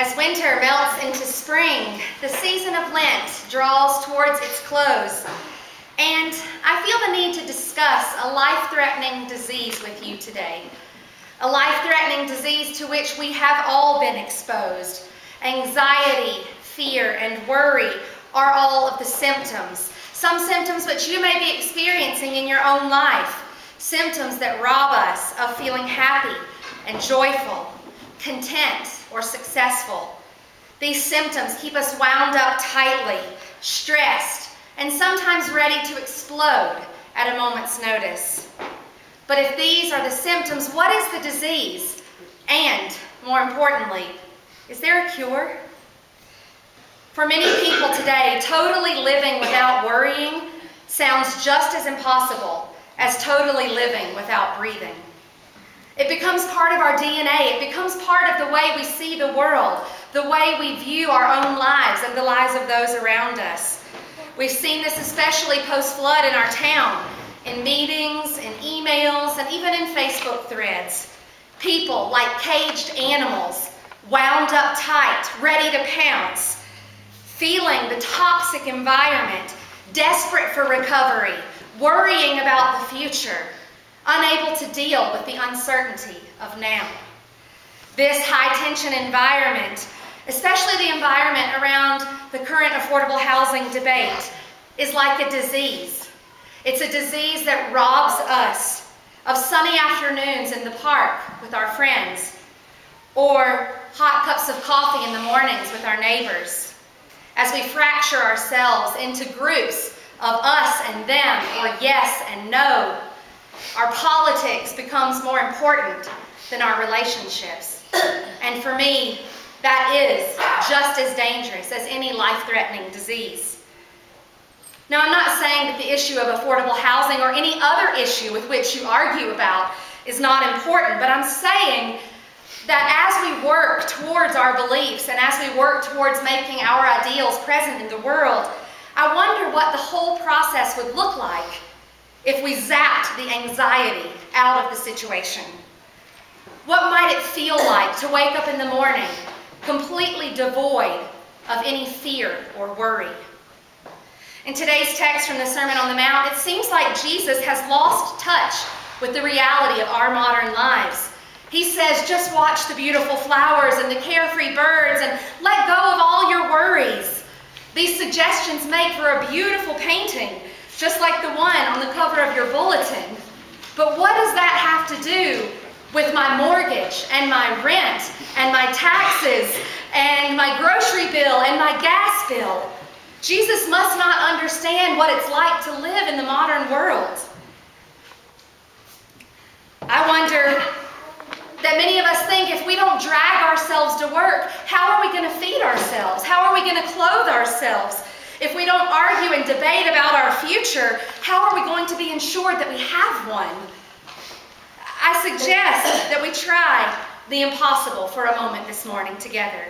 As winter melts into spring, the season of Lent draws towards its close, and I feel the need to discuss a life-threatening disease with you today. A life-threatening disease to which we have all been exposed. Anxiety, fear, and worry are all of the symptoms. Some symptoms which you may be experiencing in your own life. Symptoms that rob us of feeling happy and joyful, content, or successful. These symptoms keep us wound up tightly, stressed, and sometimes ready to explode at a moment's notice. But if these are the symptoms, what is the disease? And, more importantly, is there a cure? For many people today, totally living without worrying sounds just as impossible as totally living without breathing. It becomes part of our DNA. It becomes part of the way we see the world, the way we view our own lives and the lives of those around us. We've seen this especially post-flood in our town, in meetings, in emails, and even in Facebook threads. People like caged animals, wound up tight, ready to pounce, feeling the toxic environment, desperate for recovery, worrying about the future, unable to deal with the uncertainty of now. This high-tension environment, especially the environment around the current affordable housing debate, is like a disease. It's a disease that robs us of sunny afternoons in the park with our friends, or hot cups of coffee in the mornings with our neighbors, as we fracture ourselves into groups of us and them, or yes and no. Our politics becomes more important than our relationships. And for me, that is just as dangerous as any life-threatening disease. Now, I'm not saying that the issue of affordable housing or any other issue with which you argue about is not important, but I'm saying that as we work towards our beliefs and as we work towards making our ideals present in the world, I wonder what the whole process would look like if we zapped the anxiety out of the situation. What might it feel like to wake up in the morning completely devoid of any fear or worry? In today's text from the Sermon on the Mount, it seems like Jesus has lost touch with the reality of our modern lives. He says, just watch the beautiful flowers and the carefree birds and let go of all your worries. These suggestions make for a beautiful painting, just like the one on the cover of your bulletin. But what does that have to do with my mortgage and my rent and my taxes and my grocery bill and my gas bill? Jesus must not understand what it's like to live in the modern world. I wonder that many of us think if we don't drag ourselves to work, how are we going to feed ourselves? How are we going to clothe ourselves? If we don't argue and debate about our future, how are we going to be ensured that we have one? I suggest that we try the impossible for a moment this morning together.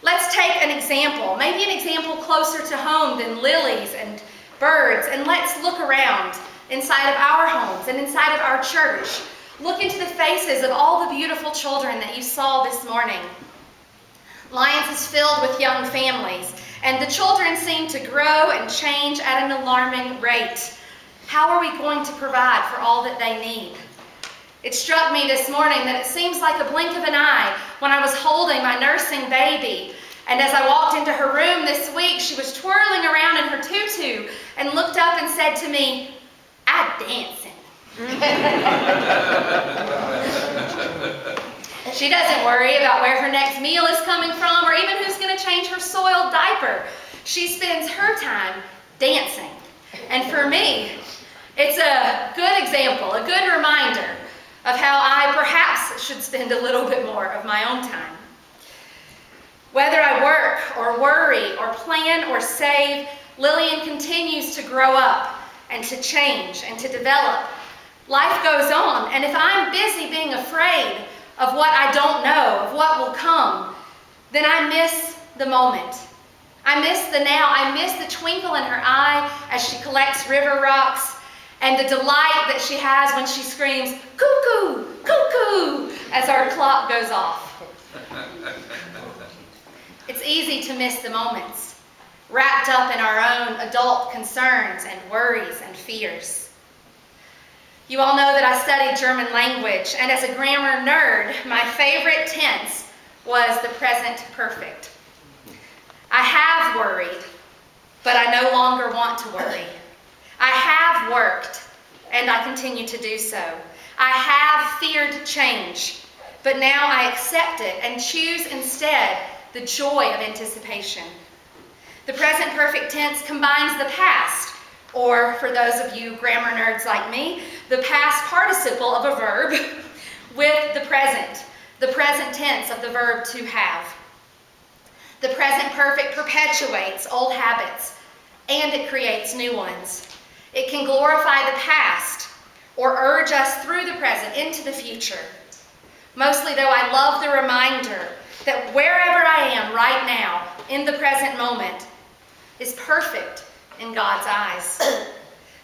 Let's take an example, maybe an example closer to home than lilies and birds, and let's look around inside of our homes and inside of our church. Look into the faces of all the beautiful children that you saw this morning. Lyons is filled with young families, and the children seem to grow and change at an alarming rate. How are we going to provide for all that they need? It struck me this morning that it seems like a blink of an eye when I was holding my nursing baby. And as I walked into her room this week, she was twirling around in her tutu and looked up and said to me, "I'm dancing." She doesn't worry about where her next meal is coming from or even who's going to change her soiled diaper. She spends her time dancing. And for me, it's a good example, a good reminder of how I perhaps should spend a little bit more of my own time. Whether I work or worry or plan or save, Lillian continues to grow up and to change and to develop. Life goes on, and if I'm busy being afraid of what I don't know, of what will come, then I miss the moment. I miss the now. I miss the twinkle in her eye as she collects river rocks and the delight that she has when she screams, "Cuckoo, cuckoo," as our clock goes off. to miss the moments, wrapped up in our own adult concerns and worries and fears. You all know that I studied German language, and as a grammar nerd, my favorite tense was the present perfect. I have worried, but I no longer want to worry. I have worked, and I continue to do so. I have feared change, but now I accept it and choose instead the joy of anticipation. The present perfect tense combines the past, or for those of you grammar nerds like me, the past participle of a verb with the present tense of the verb to have. The present perfect perpetuates old habits, and it creates new ones. It can glorify the past or urge us through the present into the future. Mostly, though, I love the reminder that wherever I am right now, in the present moment, is perfect in God's eyes.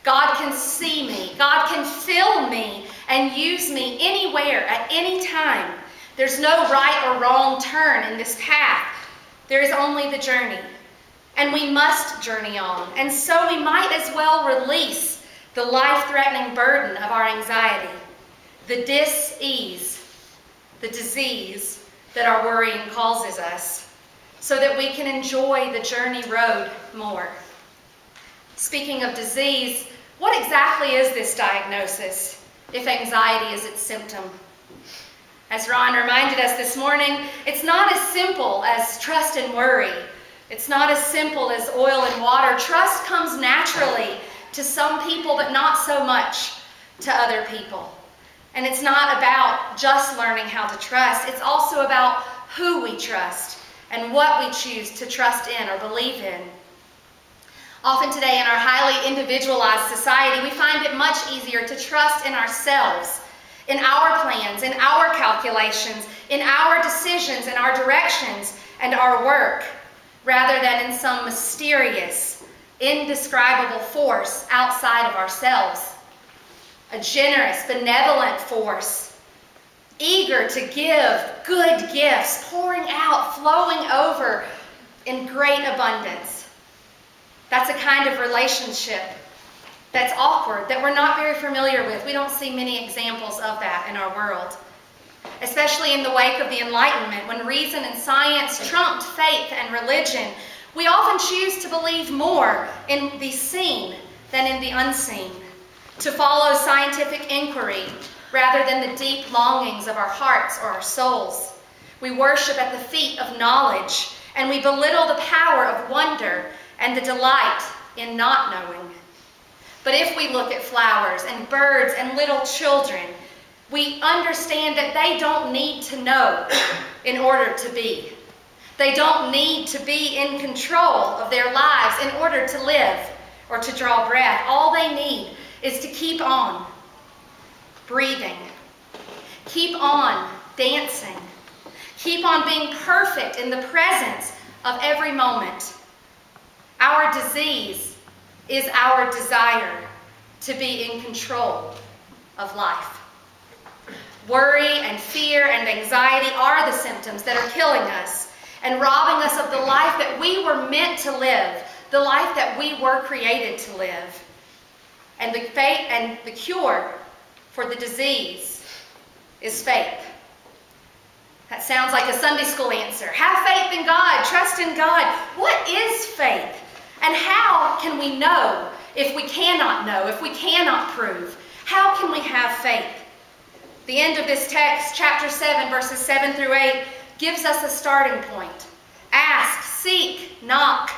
God can see me. God can fill me and use me anywhere at any time. There's no right or wrong turn in this path. There is only the journey. And we must journey on. And so we might as well release the life-threatening burden of our anxiety, the dis-ease, the disease that our worrying causes us, so that we can enjoy the journey road more. Speaking of disease, what exactly is this diagnosis, if anxiety is its symptom? As Ron reminded us this morning, it's not as simple as trust and worry. It's not as simple as oil and water. Trust comes naturally to some people, but not so much to other people. And it's not about just learning how to trust. It's also about who we trust and what we choose to trust in or believe in. Often today in our highly individualized society, we find it much easier to trust in ourselves, in our plans, in our calculations, in our decisions, in our directions, and our work, rather than in some mysterious, indescribable force outside of ourselves. A generous, benevolent force, eager to give good gifts, pouring out, flowing over in great abundance. That's a kind of relationship that's awkward, that we're not very familiar with. We don't see many examples of that in our world. Especially in the wake of the Enlightenment, when reason and science trumped faith and religion, we often choose to believe more in the seen than in the unseen, to follow scientific inquiry rather than the deep longings of our hearts or our souls. We worship at the feet of knowledge, and we belittle the power of wonder and the delight in not knowing. But if we look at flowers and birds and little children, we understand that they don't need to know in order to be. They don't need to be in control of their lives in order to live or to draw breath. All they need is to keep on breathing, keep on dancing, keep on being perfect in the presence of every moment. Our disease is our desire to be in control of life. Worry and fear and anxiety are the symptoms that are killing us and robbing us of the life that we were meant to live, the life that we were created to live. And the cure for the disease is faith. That sounds like a Sunday school answer. Have faith in God, trust in God. What is faith? And how can we know if we cannot know, if we cannot prove? How can we have faith? The end of this text, chapter 7, verses 7 through 8, gives us a starting point. Ask, seek, knock.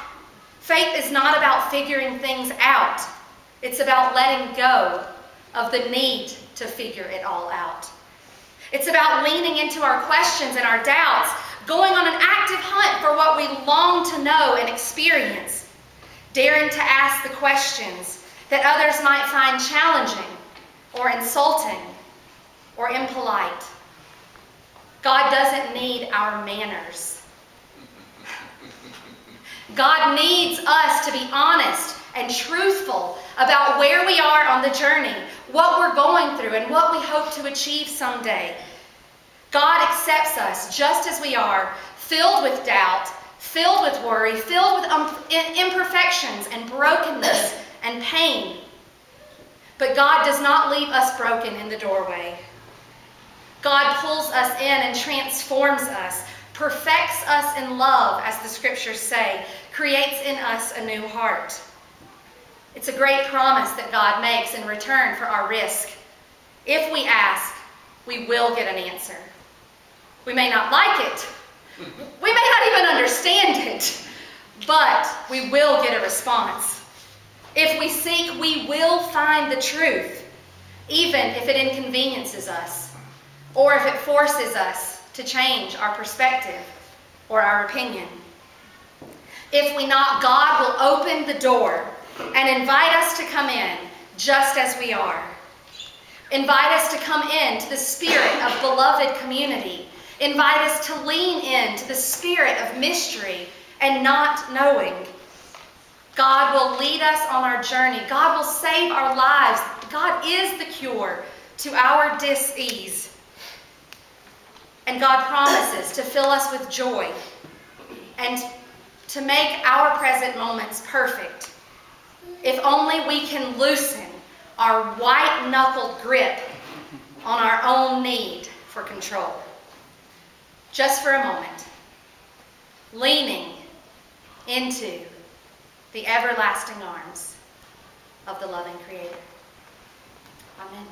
Faith is not about figuring things out. It's about letting go of the need to figure it all out. It's about leaning into our questions and our doubts, going on an active hunt for what we long to know and experience, daring to ask the questions that others might find challenging or insulting or impolite. God doesn't need our manners. God needs us to be honest and truthful about where we are on the journey, what we're going through, and what we hope to achieve someday. God accepts us just as we are, filled with doubt, filled with worry, filled with imperfections and brokenness and pain. But God does not leave us broken in the doorway. God pulls us in and transforms us, perfects us in love, as the scriptures say, creates in us a new heart. It's a great promise that God makes in return for our risk. If we ask, we will get an answer. We may not like it. We may not even understand it, but we will get a response. If we seek, we will find the truth, even if it inconveniences us, or if it forces us to change our perspective or our opinion. If we knock, God will open the door and invite us to come in just as we are. Invite us to come into the spirit of beloved community. Invite us to lean into the spirit of mystery and not knowing. God will lead us on our journey. God will save our lives. God is the cure to our dis-ease. And God promises to fill us with joy and to make our present moments perfect. If only we can loosen our white-knuckled grip on our own need for control. Just for a moment, leaning into the everlasting arms of the loving Creator. Amen.